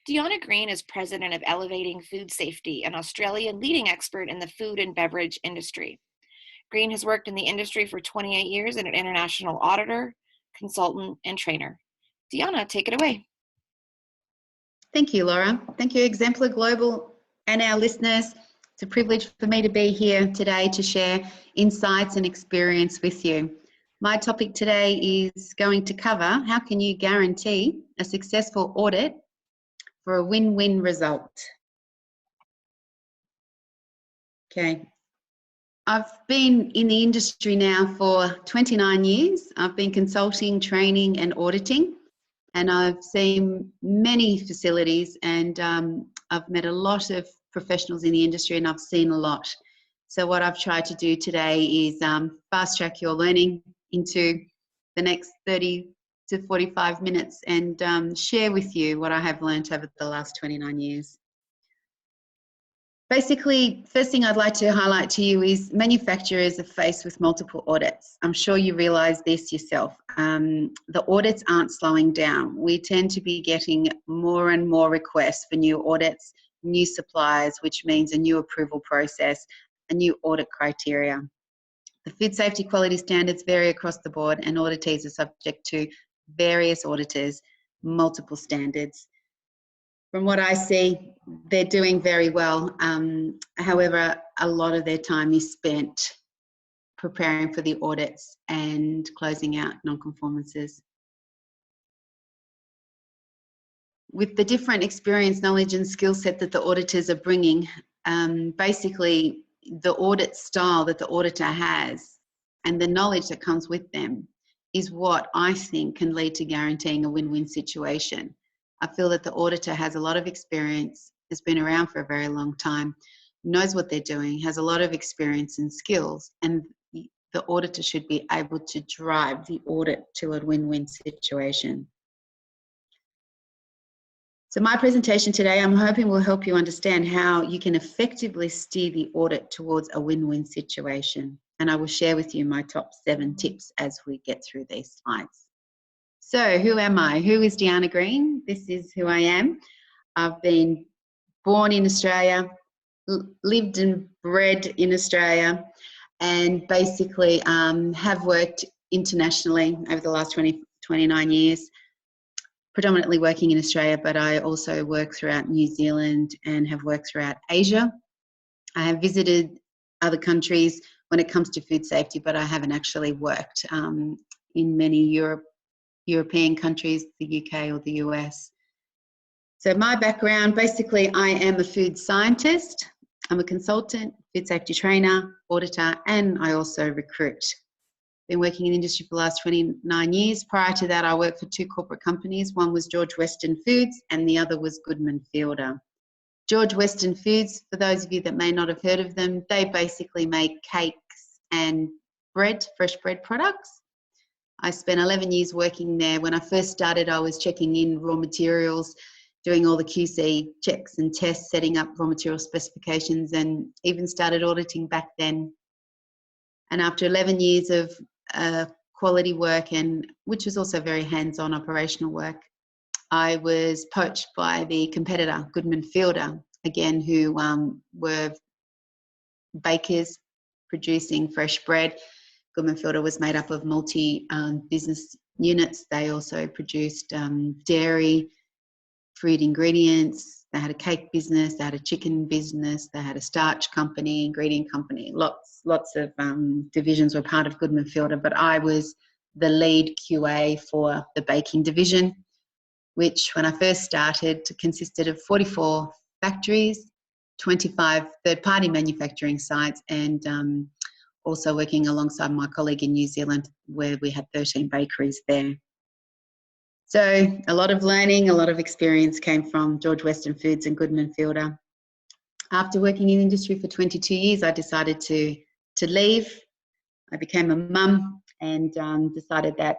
Dijana Green is president of Elevating Food Safety, an Australian leading expert in the food and beverage industry. Green has worked in the industry for 28 years and an international auditor, consultant, and trainer. Dijana, take it away. Thank you, Laura. Thank you, Exemplar Global and our listeners. It's a privilege for me to be here today to share insights and experience with you. My topic today is going to cover how can you guarantee a successful audit for a win-win result. Okay. I've been in the industry now for 29 years. I've been consulting, training and auditing, and I've seen many facilities, and I've met a lot of professionals in the industry, and I've seen a lot. So what I've tried to do today is fast track your learning into the next 30 to 45 minutes and share with you what I have learned over the last 29 years. Basically, first thing I'd like to highlight to you is manufacturers are faced with multiple audits. I'm sure you realise this yourself. The audits aren't slowing down. We tend to be getting more and more requests for new audits, new suppliers, which means a new approval process, a new audit criteria. The food safety quality standards vary across the board, and auditees are subject to various auditors, multiple standards. From what I see, they're doing very well. However, a lot of their time is spent preparing for the audits and closing out non-conformances. With the different experience, knowledge and skill set that the auditors are bringing, basically the audit style that the auditor has and the knowledge that comes with them is what I think can lead to guaranteeing a win-win situation. I feel that the auditor has a lot of experience, has been around for a very long time, knows what they're doing, has a lot of experience and skills, and the auditor should be able to drive the audit to a win-win situation. So my presentation today, I'm hoping will help you understand how you can effectively steer the audit towards a win-win situation. And I will share with you my top 7 tips as we get through these slides. So who am I? Who is Dijana Green? This is who I am. I've been born in Australia, lived and bred in Australia, and basically have worked internationally over the last 29 years, predominantly working in Australia, but I also work throughout New Zealand and have worked throughout Asia. I have visited other countries when it comes to food safety, but I haven't actually worked in many European countries, the UK or the US. So my background, basically I am a food scientist, I'm a consultant, food safety trainer, auditor, and I also recruit. Been working in the industry for the last 29 years. Prior to that, I worked for 2 corporate companies. One was George Weston Foods and the other was Goodman Fielder. George Weston Foods, for those of you that may not have heard of them, they basically make cakes and bread, fresh bread products. I spent 11 years working there. When I first started, I was checking in raw materials, doing all the QC checks and tests, setting up raw material specifications, and even started auditing back then. And after 11 years of quality work, and which was also very hands-on operational work, I was poached by the competitor, Goodman Fielder, again, who were bakers producing fresh bread. Goodman Fielder was made up of multi-business units. They also produced dairy, fruit ingredients. They had a cake business, they had a chicken business, they had a starch company, ingredient company. Lots of divisions were part of Goodman Fielder, but I was the lead QA for the baking division, which when I first started consisted of 44 factories, 25 third-party manufacturing sites, and also working alongside my colleague in New Zealand, where we had 13 bakeries there. So a lot of learning, a lot of experience came from George Weston Foods and Goodman Fielder. After working in the industry for 22 years, I decided to leave. I became a mum and decided that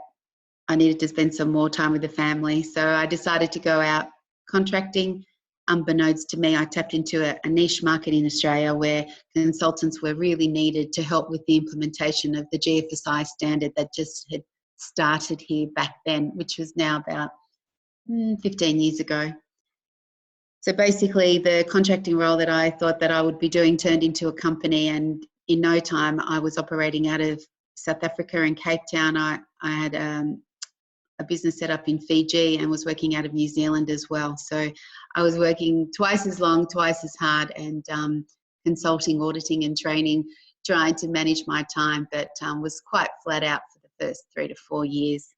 I needed to spend some more time with the family. So I decided to go out contracting. Unbeknownst to me, I tapped into a niche market in Australia where consultants were really needed to help with the implementation of the GFSI standard that just had started here back then, which was now about 15 years ago. So basically the contracting role that I thought that I would be doing turned into a company, and in no time I was operating out of South Africa and Cape Town. I had a business set up in Fiji and was working out of New Zealand as well. So I was working twice as long, twice as hard, and consulting, auditing and training, trying to manage my time, but was quite flat out for the first 3 to 4 years.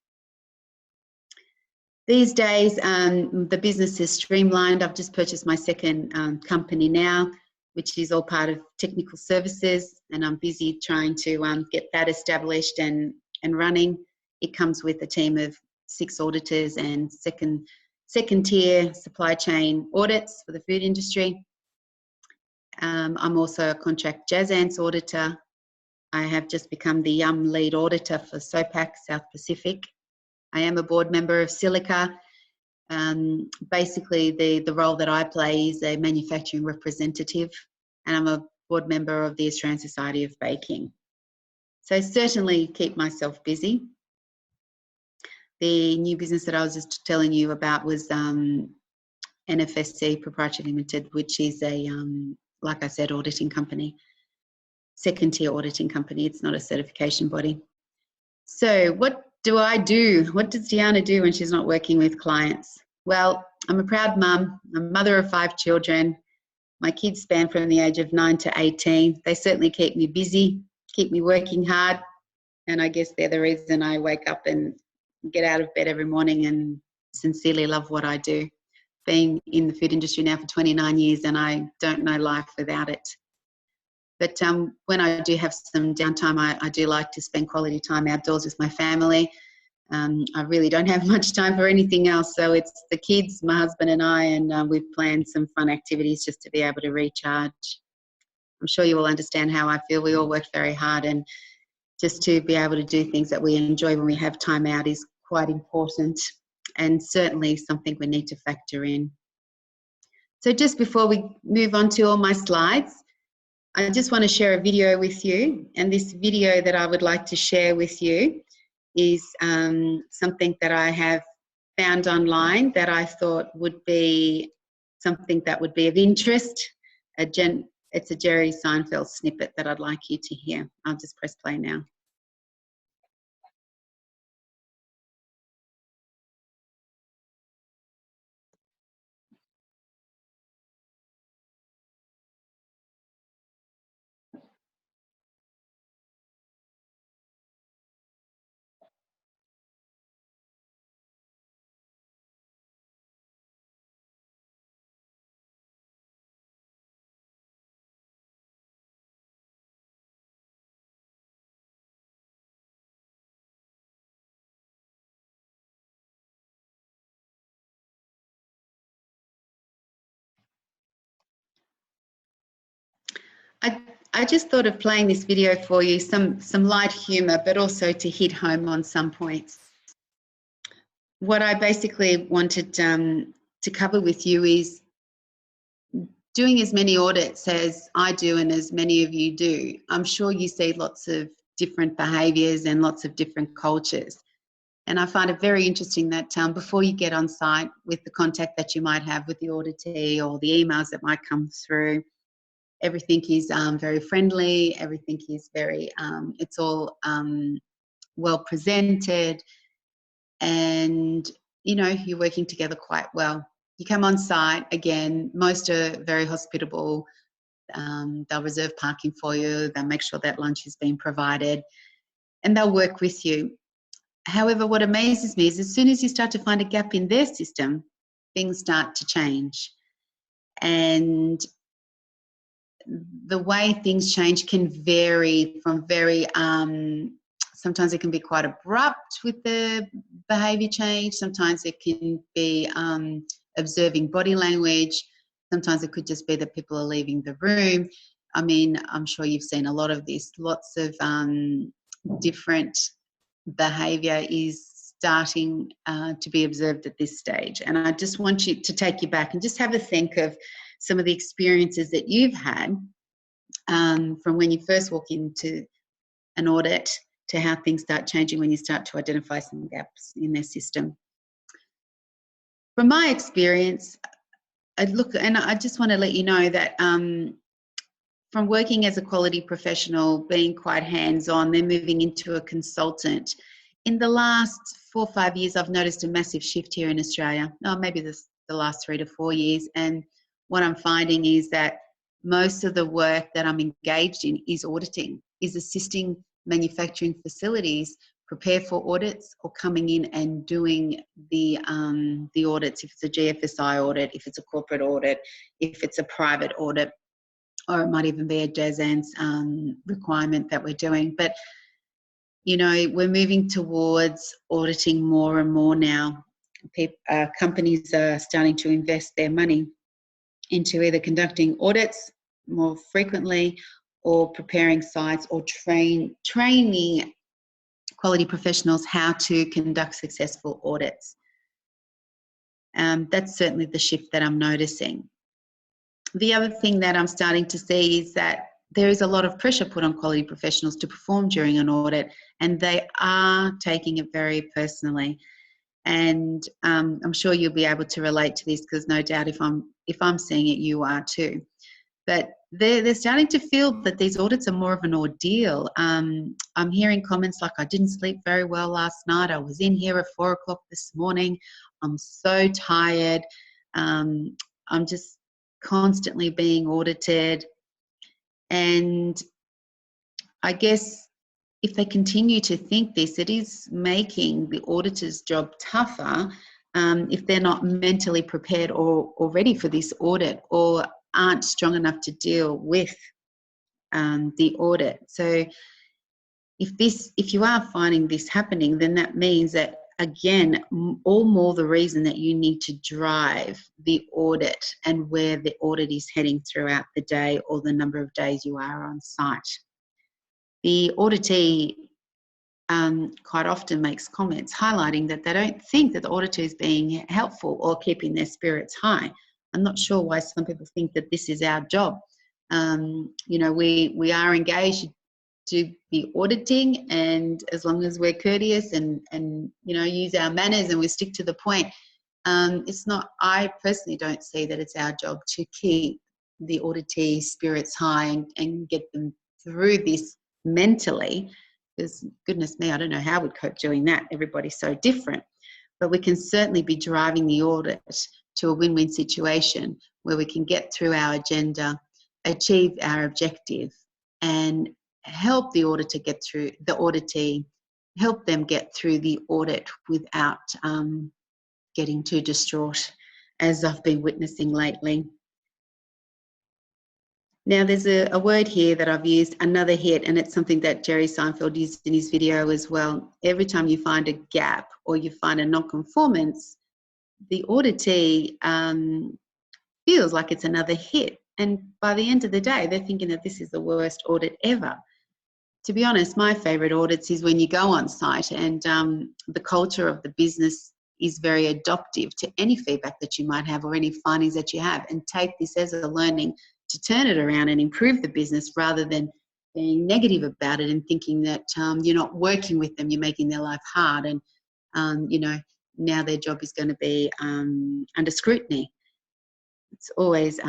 These days, the business is streamlined. I've just purchased my second company now, which is all part of technical services, and I'm busy trying to get that established and running. It comes with a team of 6 auditors and second tier supply chain audits for the food industry. I'm also a contract JASANS auditor. I have just become the lead auditor for SOPAC South Pacific. I am a board member of Silica. Basically, the role that I play is a manufacturing representative, and I'm a board member of the Australian Society of Baking. So certainly keep myself busy. The new business that I was just telling you about was NFSC Proprietary Limited, which is a, like I said, auditing company, second tier auditing company. It's not a certification body. So what do I do? What does Dijana do when she's not working with clients? Well, I'm a proud mum. I'm a mother of 5 children. My kids span from the age of 9 to 18. They certainly keep me busy, keep me working hard. And I guess they're the reason I wake up and get out of bed every morning and sincerely love what I do. Been in the food industry now for 29 years, and I don't know life without it. But when I do have some downtime, I do like to spend quality time outdoors with my family. I really don't have much time for anything else. So it's the kids, my husband and I, and we've planned some fun activities just to be able to recharge. I'm sure you will understand how I feel. We all work very hard, and just to be able to do things that we enjoy when we have time out is quite important, and certainly something we need to factor in. So just before we move on to all my slides, I just want to share a video with you, and this video that I would like to share with you is something that I have found online that I thought would be something that would be of interest. It's a Jerry Seinfeld snippet that I'd like you to hear. I'll just press play now. I just thought of playing this video for you, some light humour, but also to hit home on some points. What I basically wanted to cover with you is doing as many audits as I do and as many of you do. I'm sure you see lots of different behaviours and lots of different cultures. And I find it very interesting that before you get on site with the contact that you might have with the auditee or the emails that might come through, everything is very friendly, everything is very, it's all well presented, and you're working together quite well. You come on site, again, most are very hospitable. They'll reserve parking for you, they'll make sure that lunch is being provided, and they'll work with you. However, what amazes me is as soon as you start to find a gap in their system, things start to change. And the way things change can vary from very, sometimes it can be quite abrupt with the behaviour change. Sometimes it can be observing body language. Sometimes it could just be that people are leaving the room. I mean, I'm sure you've seen a lot of this. Lots of different behaviour is starting to be observed at this stage. And I just want you to take you back and just have a think of some of the experiences that you've had from when you first walk into an audit to how things start changing when you start to identify some gaps in their system. From my experience, look, and I just want to let you know that from working as a quality professional, being quite hands-on, then moving into a consultant, in the last 4 or 5 years, I've noticed a massive shift here in Australia. Oh, maybe the last 3 to 4 years. And what I'm finding is that most of the work that I'm engaged in is auditing, is assisting manufacturing facilities prepare for audits or coming in and doing the audits, if it's a GFSI audit, if it's a corporate audit, if it's a private audit, or it might even be a JASANS requirement that we're doing. But, you know, we're moving towards auditing more and more now. Companies are starting to invest their money into either conducting audits more frequently or preparing sites or training quality professionals how to conduct successful audits. That's certainly the shift that I'm noticing. The other thing that I'm starting to see is that there is a lot of pressure put on quality professionals to perform during an audit, and they are taking it very personally. And I'm sure you'll be able to relate to this, because no doubt if I'm seeing it, you are too. But they're starting to feel that these audits are more of an ordeal. I'm hearing comments like, I didn't sleep very well last night. I was in here at 4 o'clock this morning. I'm so tired. I'm just constantly being audited. And I guess if they continue to think this, it is making the auditor's job tougher if they're not mentally prepared or ready for this audit, or aren't strong enough to deal with the audit. So if you are finding this happening, then that means that, again, all more the reason that you need to drive the audit and where the audit is heading throughout the day, or the number of days you are on site. The auditee quite often makes comments highlighting that they don't think that the auditor is being helpful or keeping their spirits high. I'm not sure why some people think that this is our job. You know, we are engaged to be auditing, and as long as we're courteous and you know, use our manners and we stick to the point, it's not, I personally don't see that it's our job to keep the auditee spirits high and get them through this mentally, because goodness me, I don't know how we'd cope doing that. Everybody's so different. But we can certainly be driving the audit to a win-win situation where we can get through our agenda, achieve our objective, and help the auditor get through, the auditee, help them get through the audit without getting too distraught, as I've been witnessing lately. Now, there's a word here that I've used, another hit, and it's something that Jerry Seinfeld used in his video as well. Every time you find a gap or you find a non-conformance, the auditee feels like it's another hit. And by the end of the day, they're thinking that this is the worst audit ever. To be honest, my favourite audits is when you go on site and the culture of the business is very adoptive to any feedback that you might have or any findings that you have, and take this as a learning to turn it around and improve the business, rather than being negative about it and thinking that you're not working with them, you're making their life hard, and you know, now their job is going to be under scrutiny. It's always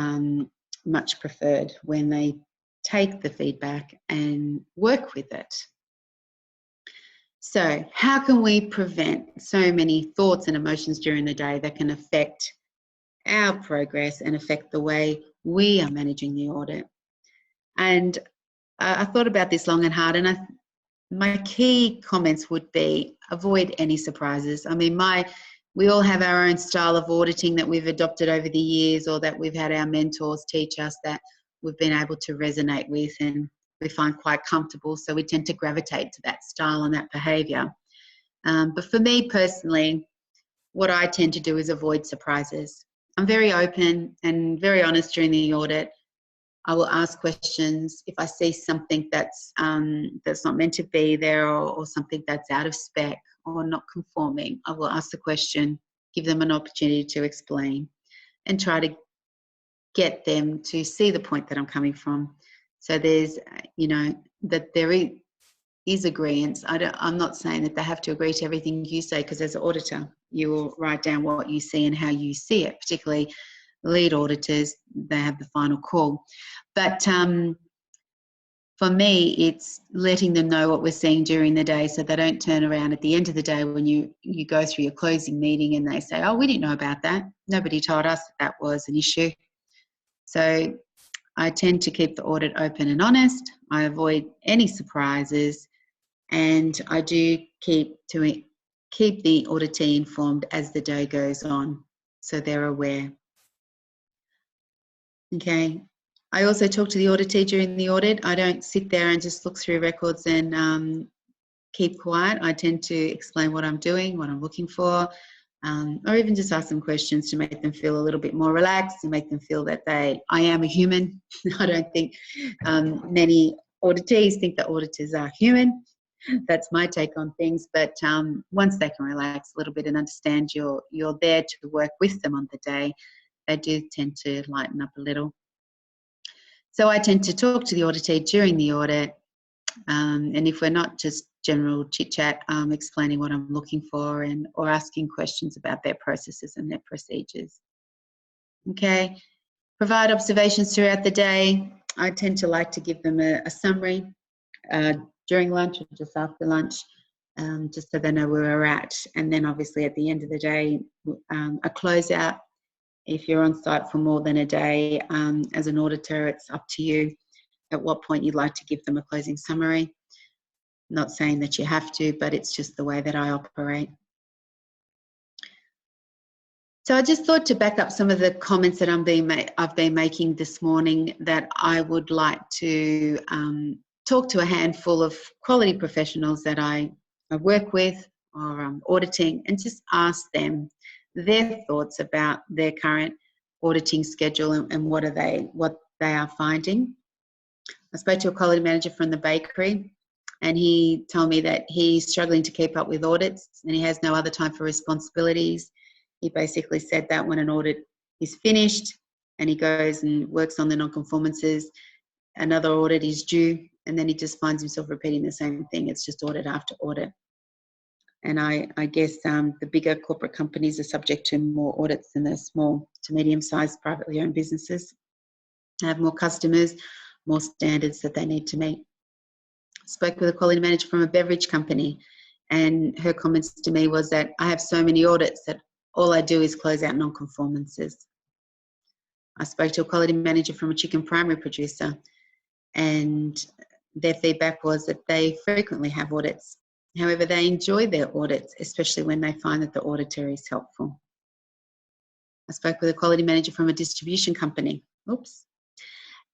much preferred when they take the feedback and work with it. So how can we prevent so many thoughts and emotions during the day that can affect our progress and affect the way we are managing the audit? And I thought about this long and hard, and my key comments would be avoid any surprises. I mean, we all have our own style of auditing that we've adopted over the years, or that we've had our mentors teach us that we've been able to resonate with and we find quite comfortable. So we tend to gravitate to that style and that behaviour. But for me personally, what I tend to do is avoid surprises. I'm very open and very honest during the audit. I will ask questions if I see something that's not meant to be there, or something that's out of spec or not conforming. I will ask the question, give them an opportunity to explain, and try to get them to see the point that I'm coming from. So there's, you know, that there is agreement. I'm not saying that they have to agree to everything you say, because as an auditor, you will write down what you see and how you see it, particularly lead auditors, they have the final call. But for me, it's letting them know what we're seeing during the day so they don't turn around at the end of the day when you go through your closing meeting and they say, oh, we didn't know about that. Nobody told us that was an issue. So I tend to keep the audit open and honest. I avoid any surprises, and I do keep the auditee informed as the day goes on so they're aware. Okay. I also talk to the auditee during the audit. I don't sit there and just look through records and keep quiet. I tend to explain what I'm doing, what I'm looking for, or even just ask them questions to make them feel a little bit more relaxed and make them feel that I am a human. I don't think many auditees think that auditors are human. That's my take on things. But once they can relax a little bit and understand you're there to work with them on the day, they do tend to lighten up a little. So I tend to talk to the auditee during the audit, and if we're not just general chit-chat, explaining what I'm looking for or asking questions about their processes and their procedures. Okay, provide observations throughout the day. I tend to like to give them a summary during lunch or just after lunch, just so they know where we're at. And then obviously at the end of the day, a closeout. If you're on site for more than a day, as an auditor, it's up to you at what point you'd like to give them a closing summary. Not saying that you have to, but it's just the way that I operate. So I just thought to back up some of the comments that I've been making this morning, that I would like to talk to a handful of quality professionals that I work with or I'm auditing, and just ask them their thoughts about their current auditing schedule and what they are finding. I spoke to a quality manager from the bakery, and he told me that he's struggling to keep up with audits and he has no other time for responsibilities. He basically said that when an audit is finished and he goes and works on the non-conformances, another audit is due, and then he just finds himself repeating the same thing. It's just audit after audit. And I guess the bigger corporate companies are subject to more audits than the small to medium-sized privately owned businesses. They have more customers, more standards that they need to meet. Spoke with a quality manager from a beverage company, and her comments to me was that I have so many audits that all I do is close out non-conformances. I spoke to a quality manager from a chicken primary producer, and their feedback was that they frequently have audits. However, they enjoy their audits, especially when they find that the auditor is helpful. I spoke with a quality manager from a distribution company.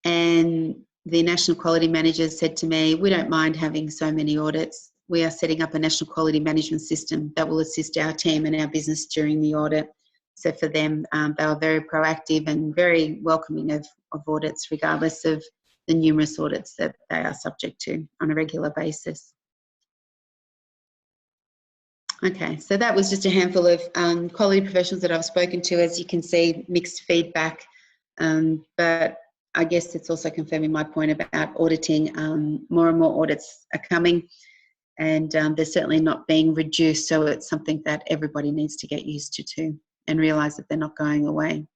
And the national quality manager said to me, we don't mind having so many audits. We are setting up a national quality management system that will assist our team and our business during the audit. So for them, they were very proactive and very welcoming of audits, regardless of the numerous audits that they are subject to on a regular basis. Okay, so that was just a handful of quality professionals that I've spoken to. As you can see, mixed feedback, but I guess it's also confirming my point about auditing. More and more audits are coming, and they're certainly not being reduced, so it's something that everybody needs to get used to and realise that they're not going away.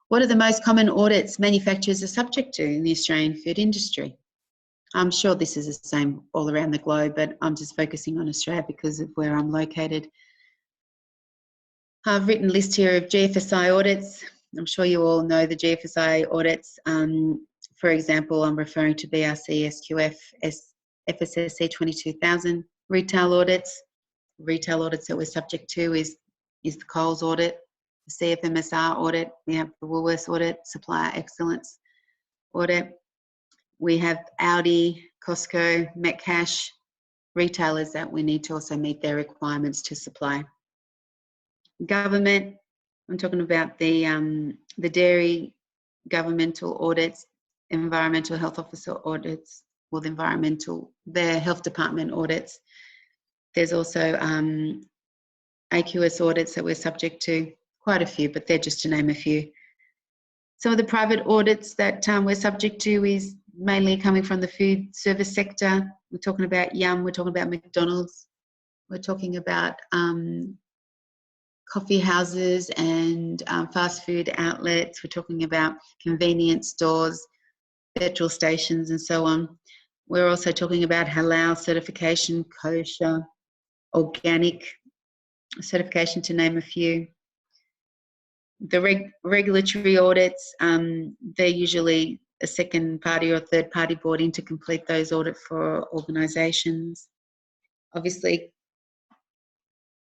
What are the most common audits manufacturers are subject to in the Australian food industry? I'm sure this is the same all around the globe, but I'm just focusing on Australia because of where I'm located. I've written a list here of GFSI audits. I'm sure you all know the GFSI audits. For example, I'm referring to BRC, SQF, FSSC 22000. Retail audits. Retail audits that we're subject to is the Coles audit, the CFMSR audit. We have the Woolworths audit, Supplier Excellence audit. We have Audi, Costco, Metcash, retailers that we need to also meet their requirements to supply. Government, I'm talking about the dairy governmental audits, environmental health officer audits, or the health department audits. There's also AQS audits that we're subject to, quite a few, but they're just to name a few. Some of the private audits that we're subject to is mainly coming from the food service sector. We're talking about Yum, we're talking about McDonald's, we're talking about coffee houses and fast food outlets. We're talking about convenience stores, petrol stations, and so on. We're also talking about halal certification, kosher, organic certification, to name a few. The regulatory audits, they're usually a second party or third party brought in to complete those audits for organisations. Obviously,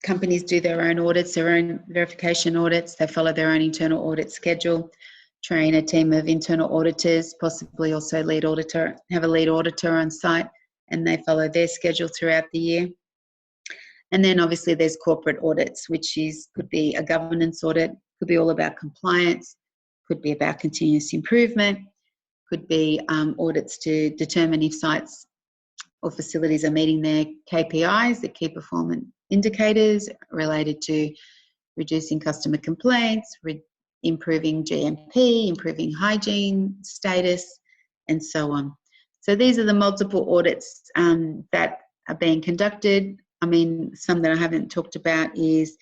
companies do their own audits, their own verification audits. They follow their own internal audit schedule, train a team of internal auditors, possibly also have a lead auditor on site, and they follow their schedule throughout the year. And then obviously there's corporate audits, which could be a governance audit, could be all about compliance, could be about continuous improvement, could be audits to determine if sites or facilities are meeting their KPIs, the key performance indicators related to reducing customer complaints, improving GMP, improving hygiene status, and so on. So these are the multiple audits that are being conducted. I mean, some that I haven't talked about is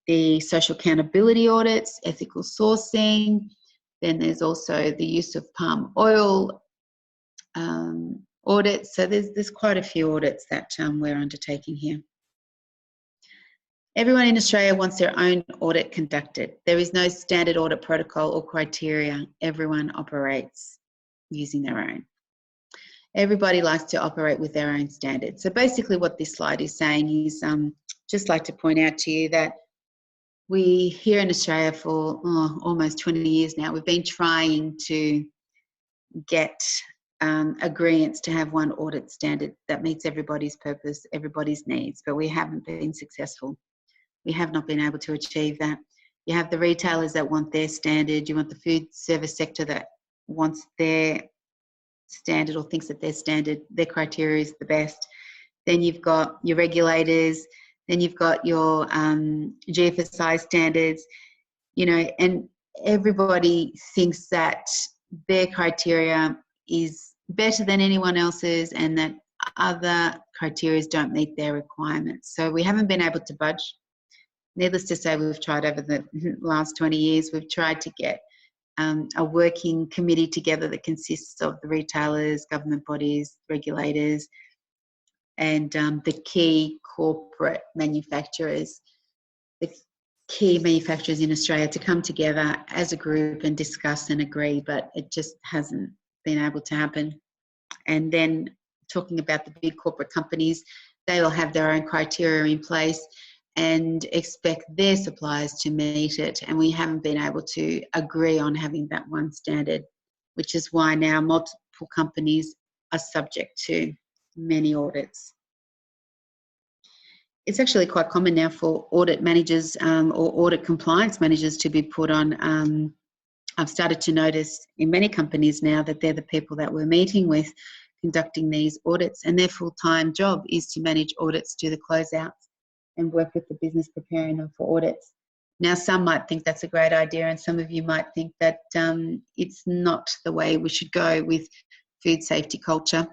the social accountability audits, ethical sourcing. Then there's also the use of palm oil audits. So there's quite a few audits that we're undertaking here. Everyone in Australia wants their own audit conducted. There is no standard audit protocol or criteria. Everyone operates using their own. Everybody likes to operate with their own standards. So basically what this slide is saying is just like to point out to you that we here in Australia for almost 20 years now, we've been trying to get agreements to have one audit standard that meets everybody's purpose, everybody's needs, but we haven't been successful. We have not been able to achieve that. You have the retailers that want their standard. You want the food service sector that wants their standard or thinks that their standard, their criteria is the best. Then you've got your regulators. Then you've got your GFSI standards, and everybody thinks that their criteria is better than anyone else's and that other criteria don't meet their requirements. So we haven't been able to budge. Needless to say, we've tried over the last 20 years, we've tried to get a working committee together that consists of the retailers, government bodies, regulators, and the key corporate manufacturers, the key manufacturers in Australia to come together as a group and discuss and agree, but it just hasn't been able to happen. And then talking about the big corporate companies, they will have their own criteria in place and expect their suppliers to meet it. And we haven't been able to agree on having that one standard, which is why now multiple companies are subject to many audits. It's actually quite common now for audit managers or audit compliance managers to be put on. I've started to notice in many companies now that they're the people that we're meeting with conducting these audits, and their full-time job is to manage audits, do the closeouts, and work with the business preparing them for audits. Now, some might think that's a great idea, and some of you might think that it's not the way we should go with food safety culture.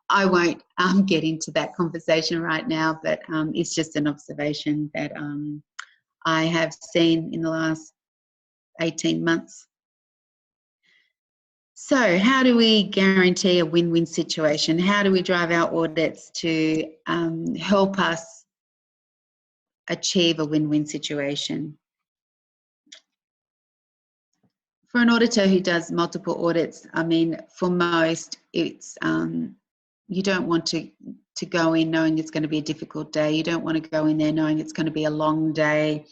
I won't get into that conversation right now, but it's just an observation that I have seen in the last 18 months. So how do we guarantee a win-win situation? How do we drive our audits to help us achieve a win-win situation? For an auditor who does multiple audits, I mean, for most, it's you don't want to go in knowing it's going to be a difficult day. You don't want to go in there knowing it's going to be a long day.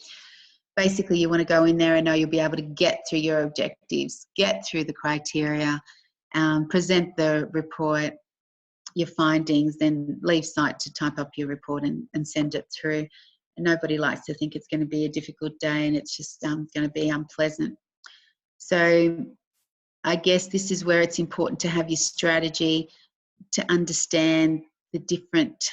Basically, you want to go in there and know you'll be able to get through your objectives, get through the criteria, present the report, your findings, then leave site to type up your report and send it through. And nobody likes to think it's going to be a difficult day and it's just going to be unpleasant. So I guess this is where it's important to have your strategy, to understand the different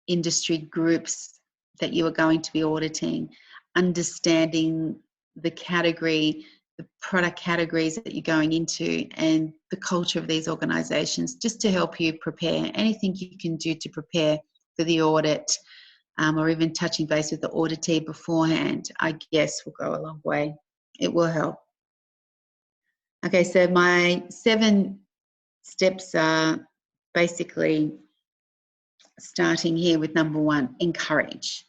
industry groups that you are going to be auditing, understanding the category, the product categories that you're going into, and the culture of these organisations, just to help you prepare. Anything you can do to prepare for the audit or even touching base with the auditee beforehand, I guess will go a long way. It will help. Okay, so my 7 steps are basically starting here with number 1, encourage.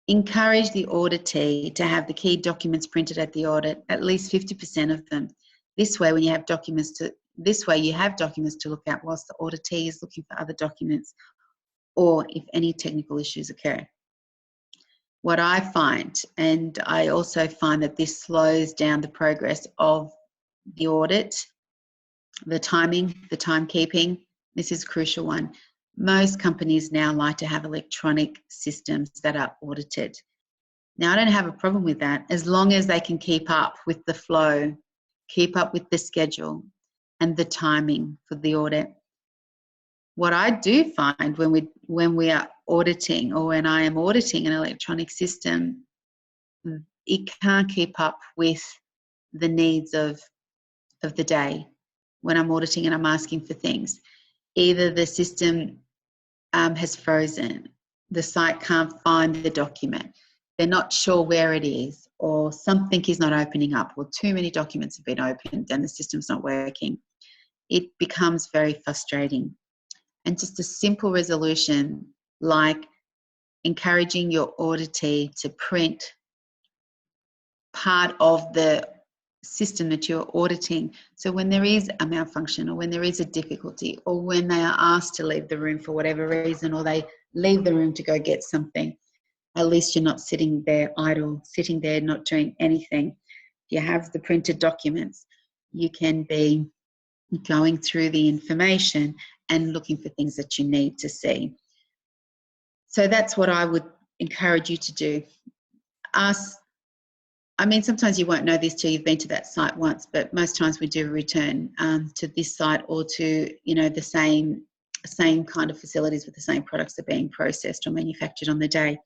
Encourage the auditee to have the key documents printed at the audit, at least 50% of them. This way, when you have documents to look at whilst the auditee is looking for other documents, or if any technical issues occur. What I find, and I also find that this slows down the progress of the audit, the timing, the timekeeping. This is a crucial one. Most companies now like to have electronic systems that are audited. Now, I don't have a problem with that as long as they can keep up with the flow, keep up with the schedule and the timing for the audit. What I do find when we are auditing, or when I am auditing an electronic system, it can't keep up with the needs of the day. When I'm auditing and I'm asking for things, either the system has frozen, the site can't find the document, they're not sure where it is, or something is not opening up, or too many documents have been opened and the system's not working. It becomes very frustrating. And just a simple resolution like encouraging your auditee to print part of the system that you're auditing. So when there is a malfunction, or when there is a difficulty, or when they are asked to leave the room for whatever reason, or they leave the room to go get something, at least you're not sitting there idle, sitting there not doing anything. If you have the printed documents, you can be going through the information and looking for things that you need to see. So that's what I would encourage you to do. Sometimes you won't know this till you've been to that site once, but most times we do return to this site, or to, the same kind of facilities with the same products that are being processed or manufactured on the day.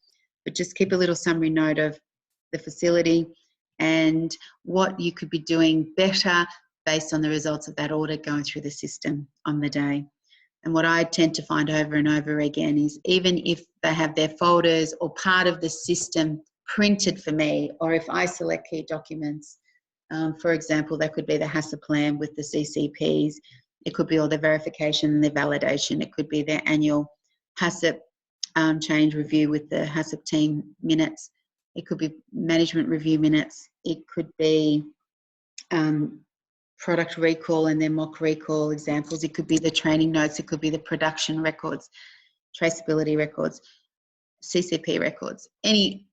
But just keep a little summary note of the facility and what you could be doing better based on the results of that audit going through the system on the day. And what I tend to find over and over again is, even if they have their folders or part of the system printed for me, or if I select key documents, for example, that could be the HACCP plan with the CCPs, it could be all the verification and the validation, it could be their annual HACCP change review with the HACCP team minutes, it could be management review minutes, it could be product recall and their mock recall examples, it could be the training notes, it could be the production records, traceability records, CCP records, any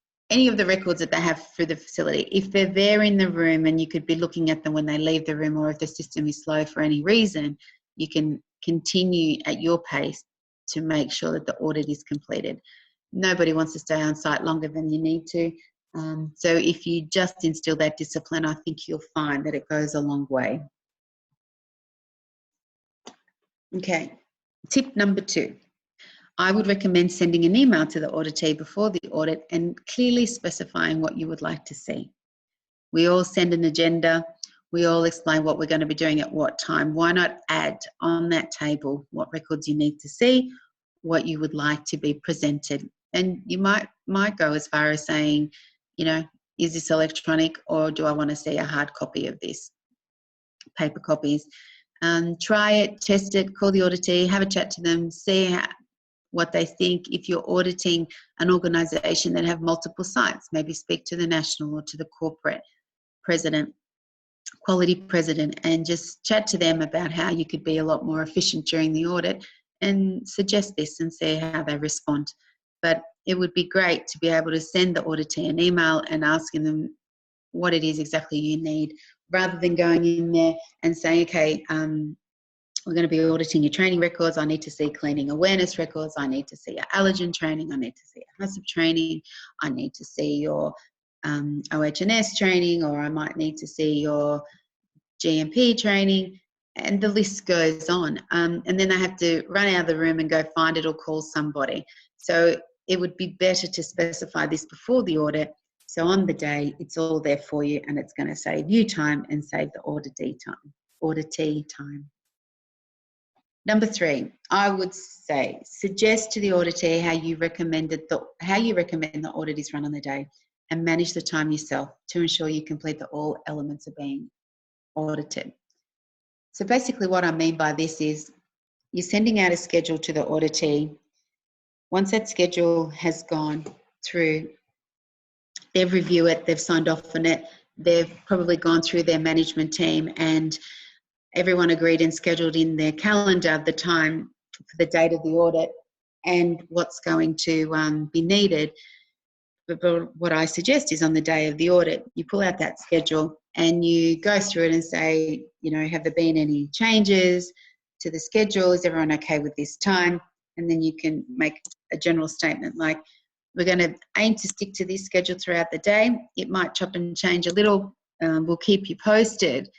of the records that they have through the facility. If they're there in the room and you could be looking at them when they leave the room, or if the system is slow for any reason, you can continue at your pace to make sure that the audit is completed. Nobody wants to stay on site longer than you need to. So if you just instill that discipline, I think you'll find that it goes a long way. Okay, tip number 2. I would recommend sending an email to the auditee before the audit and clearly specifying what you would like to see. We all send an agenda. We all explain what we're going to be doing at what time. Why not add on that table what records you need to see, what you would like to be presented? And you might go as far as saying, is this electronic, or do I want to see a hard copy of this? Paper copies. Try it, test it, call the auditee, have a chat to them, see what they think. If you're auditing an organisation that have multiple sites, maybe speak to the national or to the corporate president, quality president, and just chat to them about how you could be a lot more efficient during the audit, and suggest this and see how they respond. But it would be great to be able to send the auditee an email and asking them what it is exactly you need, rather than going in there and saying, okay, we're going to be auditing your training records. I need to see cleaning awareness records. I need to see your allergen training. I need to see your HACCP training. I need to see your OH&S training, or I might need to see your GMP training, and the list goes on. And then they have to run out of the room and go find it or call somebody. So it would be better to specify this before the audit. So on the day, it's all there for you, and it's going to save you time and save the auditee time. Number 3, I would say suggest to the auditee how you recommend the audit is run on the day, and manage the time yourself to ensure you complete all elements of being audited. So basically what I mean by this is you're sending out a schedule to the auditee. Once that schedule has gone through, they've reviewed it, they've signed off on it, they've probably gone through their management team, and everyone agreed and scheduled in their calendar the time for the date of the audit and what's going to be needed. But what I suggest is on the day of the audit, you pull out that schedule and you go through it and say, have there been any changes to the schedule? Is everyone okay with this time? And then you can make a general statement like, we're going to aim to stick to this schedule throughout the day. It might chop and change a little. We'll keep you posted.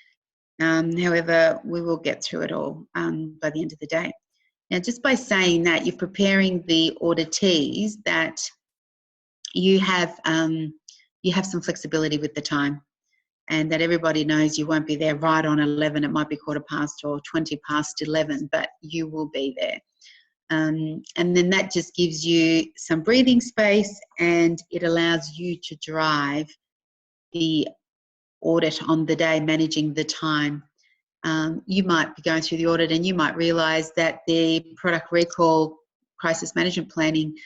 However, we will get through it all by the end of the day. Now, just by saying that, you're preparing the auditees that you have some flexibility with the time, and that everybody knows you won't be there right on 11. It might be 15:15 or 11:20, but you will be there. And then that just gives you some breathing space, and it allows you to drive the audit on the day, managing the time. You might be going through the audit and you might realise that the product recall crisis management planning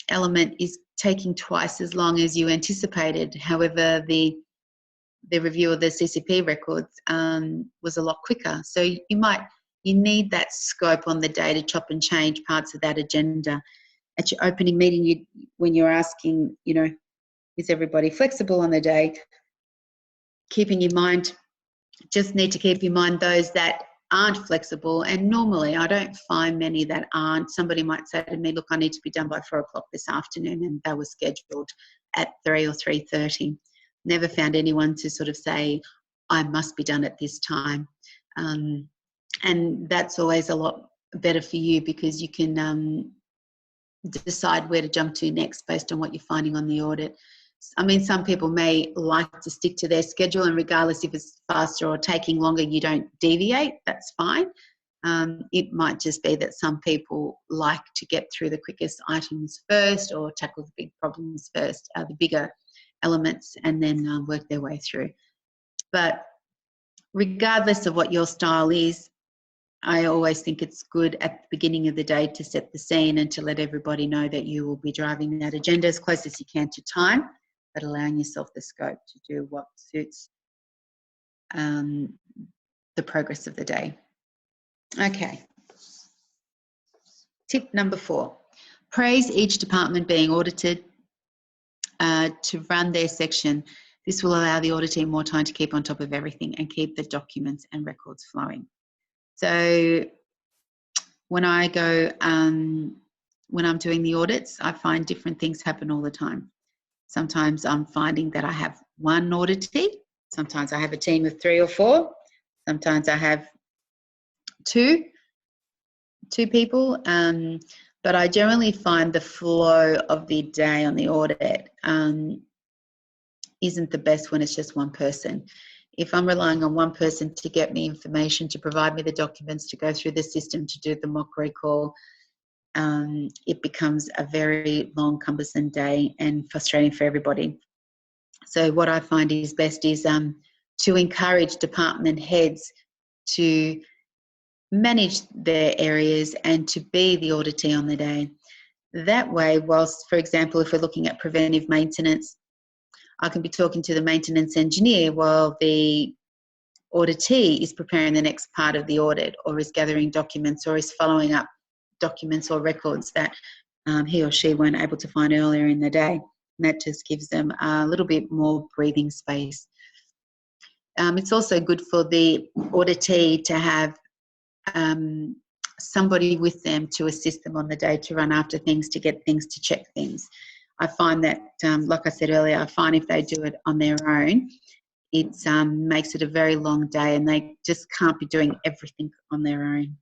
element is taking twice as long as you anticipated. However, the review of the CCP records was a lot quicker. So you need that scope on the day to chop and change parts of that agenda. At your opening meeting, when you're asking, is everybody flexible on the day, keeping in mind, just need to keep in mind those that aren't flexible. And normally I don't find many that aren't. Somebody might say to me, look, I need to be done by 4 o'clock this afternoon, and they were scheduled at 3 or 3:30. Never found anyone to sort of say, I must be done at this time. And that's always a lot better for you, because you can decide where to jump to next based on what you're finding on the audit. I mean, some people may like to stick to their schedule, and regardless if it's faster or taking longer, you don't deviate, that's fine. It might just be that some people like to get through the quickest items first, or tackle the big problems first, the bigger elements, and then work their way through. But regardless of what your style is, I always think it's good at the beginning of the day to set the scene and to let everybody know that you will be driving that agenda as close as you can to time, but allowing yourself the scope to do what suits the progress of the day. Okay. Tip number 4, praise each department being audited to run their section. This will allow the auditee more time to keep on top of everything and keep the documents and records flowing. So when I go, when I'm doing the audits, I find different things happen all the time. Sometimes I'm finding that I have one auditee. Sometimes I have a team of 3 or 4. Sometimes I have two people. But I generally find the flow of the day on the audit isn't the best when it's just one person. If I'm relying on one person to get me information, to provide me the documents, to go through the system, to do the mock recall, it becomes a very long, cumbersome day and frustrating for everybody. So what I find is best is to encourage department heads to manage their areas and to be the auditee on the day. That way, whilst, for example, if we're looking at preventive maintenance, I can be talking to the maintenance engineer while the auditee is preparing the next part of the audit, or is gathering documents, or is following up documents or records that he or she weren't able to find earlier in the day. And that just gives them a little bit more breathing space. It's also good for the auditee to have somebody with them to assist them on the day, to run after things, to get things, to check things. I find that, like I said earlier, I find if they do it on their own, it makes it a very long day, and they just can't be doing everything on their own.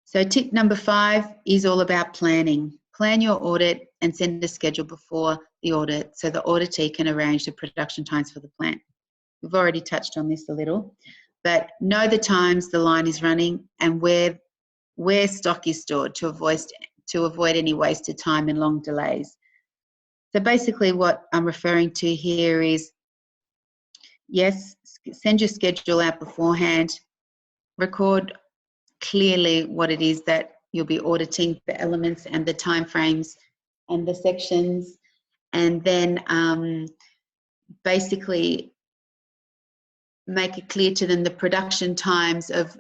So tip number 5 is all about planning. Plan your audit and send a schedule before the audit so the auditee can arrange the production times for the plant. We've already touched on this a little, but know the times the line is running and where stock is stored to avoid any wasted time and long delays. So basically what I'm referring to here is, yes, send your schedule out beforehand, record clearly what it is that you'll be auditing, the elements and the timeframes and the sections, and then basically make it clear to them the production times of,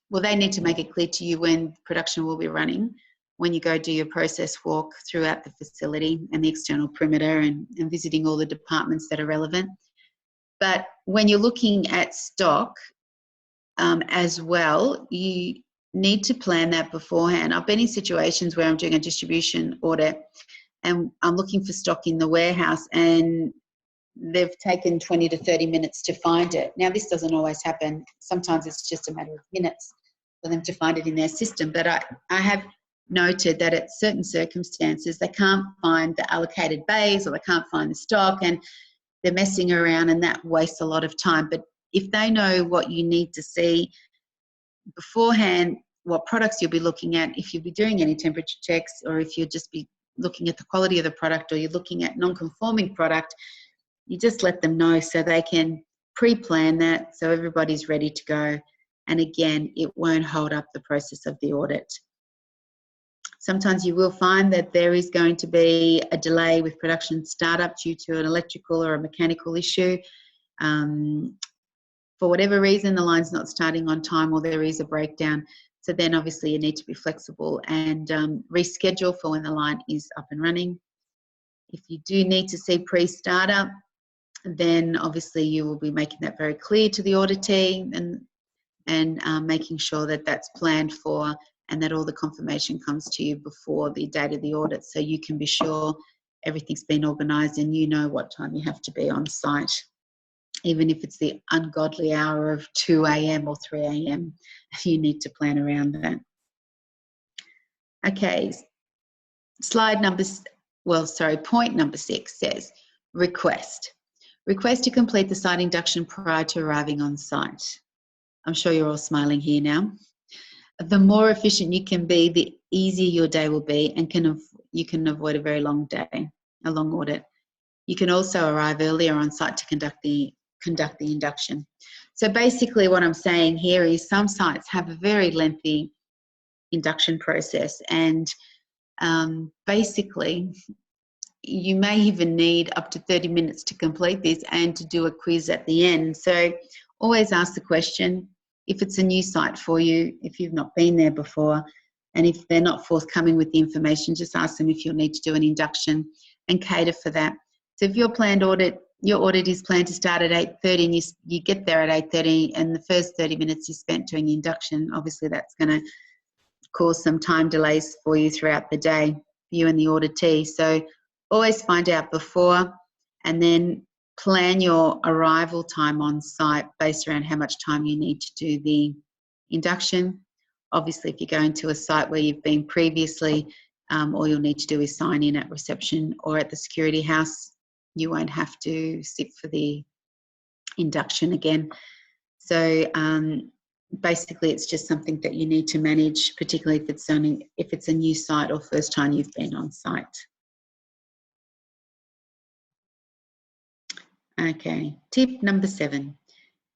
well, they need to make it clear to you when production will be running, when you go do your process walk throughout the facility and the external perimeter and visiting all the departments that are relevant. But when you're looking at stock as well, you need to plan that beforehand. I've been in situations where I'm doing a distribution audit and I'm looking for stock in the warehouse and they've taken 20 to 30 minutes to find it. Now, this doesn't always happen. Sometimes it's just a matter of minutes for them to find it in their system. But I have noted that at certain circumstances, they can't find the allocated bays or they can't find the stock and they're messing around, and that wastes a lot of time. But if they know what you need to see beforehand, what products you'll be looking at, if you'll be doing any temperature checks, or if you'll just be looking at the quality of the product, or you're looking at non-conforming product, you just let them know so they can pre-plan that so everybody's ready to go. And again, it won't hold up the process of the audit. Sometimes you will find that there is going to be a delay with production startup due to an electrical or a mechanical issue. For whatever reason, the line's not starting on time or there is a breakdown. So then obviously you need to be flexible and reschedule for when the line is up and running. If you do need to see pre-startup, then obviously you will be making that very clear to the auditee and making sure that that's planned for and that all the confirmation comes to you before the date of the audit, so you can be sure everything's been organised and you know what time you have to be on site, even if it's the ungodly hour of 2 a.m. or 3 a.m. You need to plan around that. Okay, point number 6 says request. Request to complete the site induction prior to arriving on site. I'm sure you're all smiling here now. The more efficient you can be, the easier your day will be, and you can avoid a very long day, a long audit. You can also arrive earlier on site to conduct the induction. So basically what I'm saying here is some sites have a very lengthy induction process, and basically you may even need up to 30 minutes to complete this and to do a quiz at the end. So always ask the question, if it's a new site for you, if you've not been there before, and if they're not forthcoming with the information, just ask them if you'll need to do an induction and cater for that. So if your audit is planned to start at 8:30 and you get there at 8:30 and the first 30 minutes you spent doing the induction, obviously that's going to cause some time delays for you throughout the day, you and the auditee. So always find out before and then plan your arrival time on site based around how much time you need to do the induction. Obviously, if you're going to a site where you've been previously, all you'll need to do is sign in at reception or at the security house. You won't have to sit for the induction again. So basically, it's just something that you need to manage, particularly if it's a new site or first time you've been on site. Okay, tip number 7.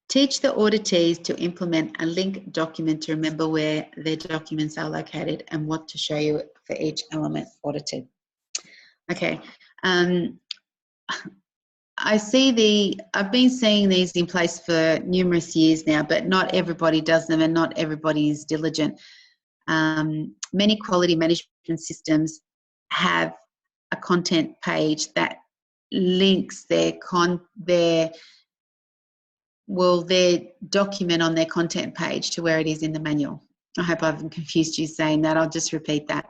Teach the auditees to implement a link document to remember where their documents are located and what to show you for each element audited. Okay, I've been seeing these in place for numerous years now, but not everybody does them and not everybody is diligent. Many quality management systems have a content page that links their document on their content page to where it is in the manual. I hope I haven't confused you saying that. I'll just repeat that.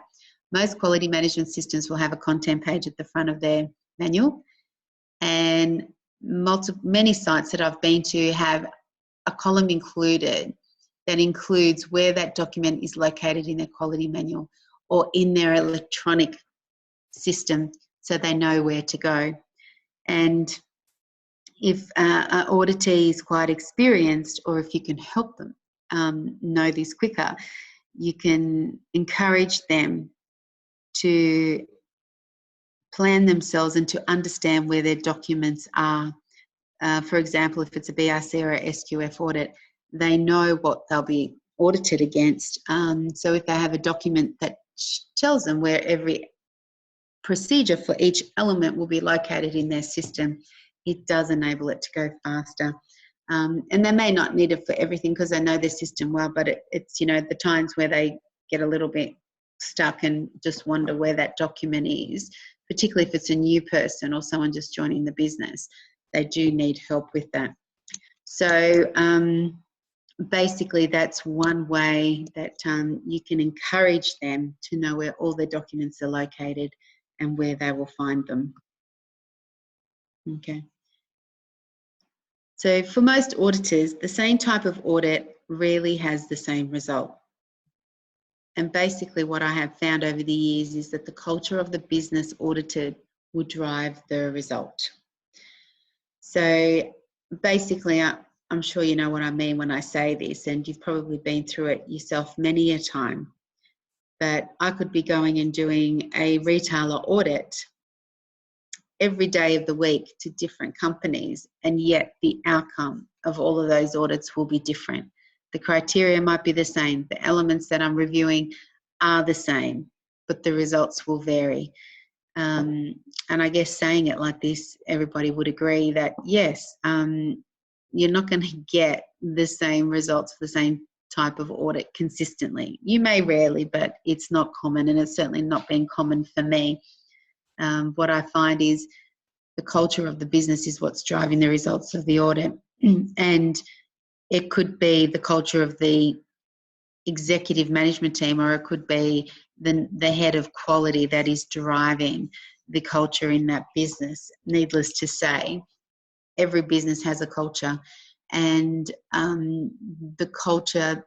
Most quality management systems will have a content page at the front of their manual, and many sites that I've been to have a column included that includes where that document is located in their quality manual or in their electronic system, so they know where to go. And if an auditee is quite experienced, or if you can help them know this quicker, you can encourage them to plan themselves and to understand where their documents are. For example, if it's a BRC or a SQF audit, they know what they'll be audited against. So if they have a document that tells them where every procedure for each element will be located in their system, it does enable it to go faster. And they may not need it for everything because they know their system well, but it's, you know, the times where they get a little bit stuck and just wonder where that document is, particularly if it's a new person or someone just joining the business, they do need help with that. So basically that's one way that you can encourage them to know where all their documents are located and where they will find them. Okay. So for most auditors, the same type of audit rarely has the same result. And basically what I have found over the years is that the culture of the business audited will drive the result. So basically, I'm sure you know what I mean when I say this, and you've probably been through it yourself many a time. But I could be going and doing a retailer audit every day of the week to different companies, and yet the outcome of all of those audits will be different. The criteria might be the same, the elements that I'm reviewing are the same, but the results will vary. And I guess saying it like this, everybody would agree that yes, you're not going to get the same results for the same type of audit consistently. You may rarely, but it's not common, and it's certainly not been common for me. What I find is the culture of the business is what's driving the results of the audit. And it could be the culture of the executive management team, or it could be the head of quality that is driving the culture in that business. Needless to say, every business has a culture, and the culture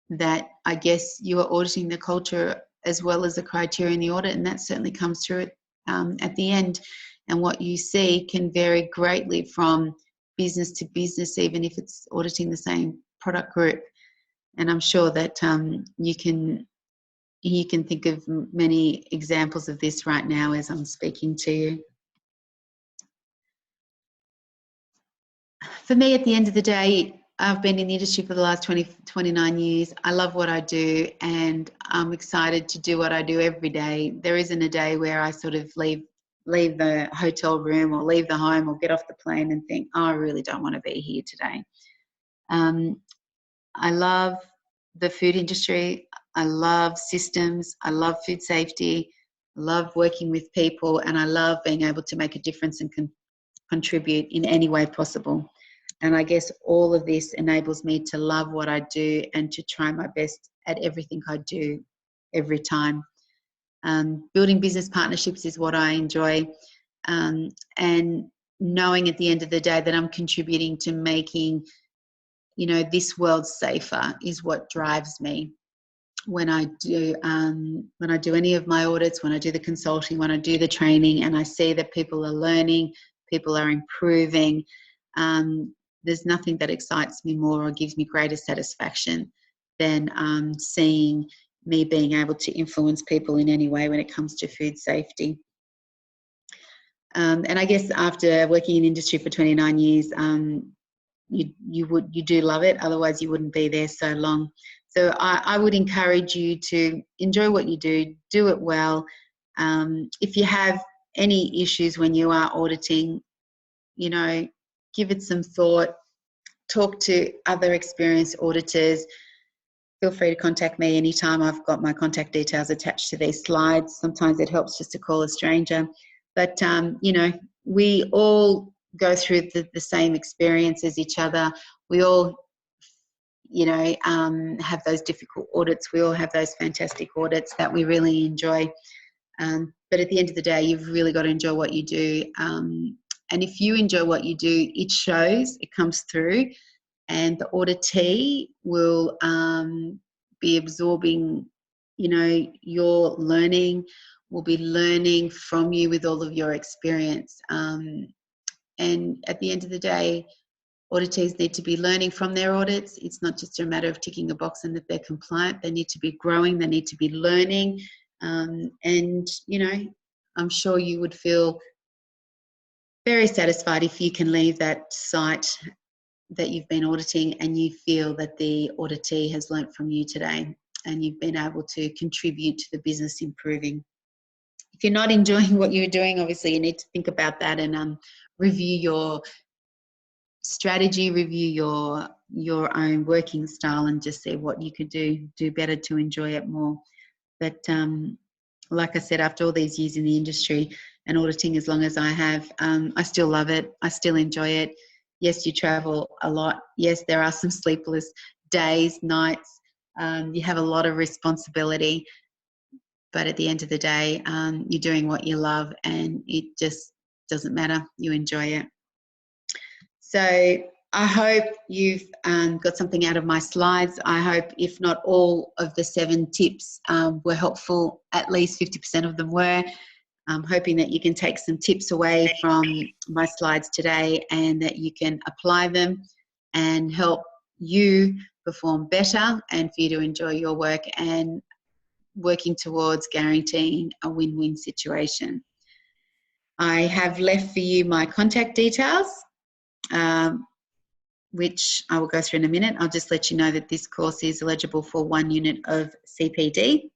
that, I guess, you are auditing the culture as well as the criteria in the audit, and that certainly comes through it at the end. And what you see can vary greatly from business to business, even if it's auditing the same product group. And I'm sure that you can think of many examples of this right now as I'm speaking to you. For me, at the end of the day, I've been in the industry for the last 29 years. I love what I do, and I'm excited to do what I do every day. There isn't a day where I sort of leave the hotel room or leave the home or get off the plane and think, oh, I really don't want to be here today. I love the food industry. I love systems. I love food safety. I love working with people, and I love being able to make a difference and contribute in any way possible. And I guess all of this enables me to love what I do and to try my best at everything I do every time. Building business partnerships is what I enjoy, and knowing at the end of the day that I'm contributing to making, you know, this world safer is what drives me. When I do any of my audits, when I do the consulting, when I do the training, and I see that people are learning, people are improving, there's nothing that excites me more or gives me greater satisfaction than seeing me being able to influence people in any way when it comes to food safety. And I guess after working in industry for 29 years, you do love it, otherwise you wouldn't be there so long. So I would encourage you to enjoy what you do it well. If you have any issues when you are auditing, you know, give it some thought, talk to other experienced auditors. Feel free to contact me anytime. I've got my contact details attached to these slides. Sometimes it helps just to call a stranger. But, you know, we all go through the same experience as each other. We all, you know, have those difficult audits. We all have those fantastic audits that we really enjoy. But at the end of the day, you've really got to enjoy what you do. And if you enjoy what you do, it shows, it comes through, and the auditee will be absorbing, you know, your learning, will be learning from you with all of your experience. And at the end of the day, auditees need to be learning from their audits. It's not just a matter of ticking a box and that they're compliant. They need to be growing. They need to be learning. And, you know, I'm sure you would feel very satisfied if you can leave that site that you've been auditing and you feel that the auditee has learnt from you today and you've been able to contribute to the business improving. If you're not enjoying what you're doing, obviously you need to think about that and review your strategy, review your own working style, and just see what you could do better to enjoy it more. But like I said, after all these years in the industry and auditing as long as I have, I still love it. I still enjoy it. Yes, you travel a lot. Yes, there are some sleepless days, nights. You have a lot of responsibility. But at the end of the day, you're doing what you love and it just doesn't matter. You enjoy it. So I hope you've got something out of my slides. I hope if not all of the 7 tips were helpful, at least 50% of them were. I'm hoping that you can take some tips away from my slides today and that you can apply them and help you perform better and for you to enjoy your work and working towards guaranteeing a win-win situation. I have left for you my contact details, which I will go through in a minute. I'll just let you know that this course is eligible for 1 unit of CPD.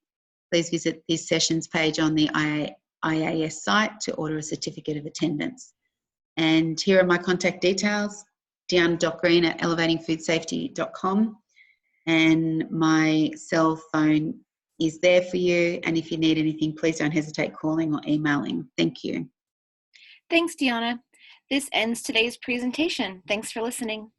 Please visit this sessions page on the IAS site to order a certificate of attendance. And here are my contact details, diana.green@elevatingfoodsafety.com, and my cell phone is there for you. And if you need anything, please don't hesitate calling or emailing. Thank you. Thanks, Dijana. This ends today's presentation. Thanks for listening.